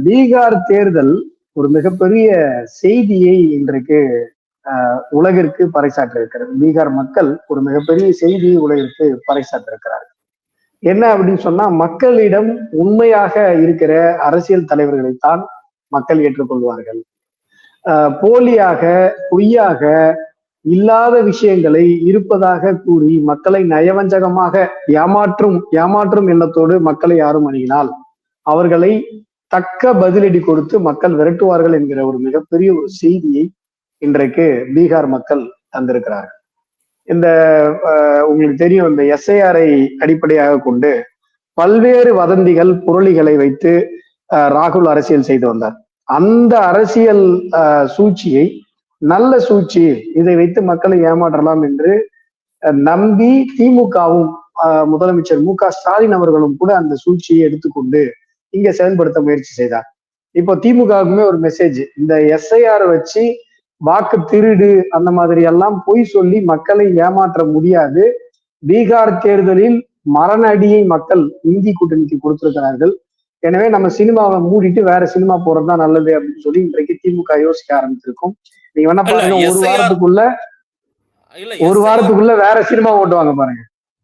பீகார் தேர்தல் ஒரு மிகப்பெரிய செய்தியை இன்றைக்கு உலகிற்கு பறைசாற்ற இருக்கிறது. பீகார் மக்கள் ஒரு மிகப்பெரிய செய்தியை உலகிற்கு பறைசாற்ற இருக்கிறார்கள். என்ன அப்படின்னு சொன்னா, மக்களிடம் உண்மையாக இருக்கிற அரசியல் தலைவர்களைத்தான் மக்கள் ஏற்றுக்கொள்வார்கள். போலியாக, பொய்யாக, இல்லாத விஷயங்களை இருப்பதாக கூறி மக்களை நயவஞ்சகமாக ஏமாற்றும் எண்ணத்தோடு மக்களை யாரும் அணுகினால் அவர்களை தக்க பதிலடி கொடுத்து மக்கள் விரட்டுவார்கள் என்கிற ஒரு மிகப்பெரிய ஒரு செய்தியை இன்றைக்கு பீகார் மக்கள் தந்திருக்கிறார்கள். இந்த உங்களுக்கு தெரியும், இந்த எஸ்ஐஆரை அடிப்படையாக கொண்டு பல்வேறு வதந்திகள், புரளிகளை வைத்து ராகுல் அரசியல் செய்து வந்தார். அந்த அரசியல் சூழ்ச்சியை, நல்ல சூழ்ச்சி, இதை வைத்து மக்களை ஏமாற்றலாம் என்று நம்பி திமுகவும் முதலமைச்சர் மு க ஸ்டாலின் அவர்களும் கூட அந்த சூழ்ச்சியை எடுத்துக்கொண்டு இங்க செயல்படுத்த முயற்சி செய்தார். இப்போ திமுகவுக்குமே ஒரு மெசேஜ், இந்த எஸ்ஐஆர் வச்சு வாக்கு திருடு அந்த மாதிரி எல்லாம் பொய் சொல்லி மக்களை ஏமாற்ற முடியாது. பீகார் தேர்தலில் மரண அடியை மக்கள் இந்தி கூட்டணிக்கு கொடுத்திருக்கிறார்கள். எனவே நம்ம சினிமாவை மூடிட்டு வேற சினிமா போறதுதான் நல்லது அப்படின்னு சொல்லி இன்றைக்கு திமுக யோசிக்க ஆரம்பிச்சிருக்கும். நீங்க வேணா பாருங்க, ஒரு வாரத்துக்குள்ள வேற சினிமா ஓட்டுவாங்க பாருங்க.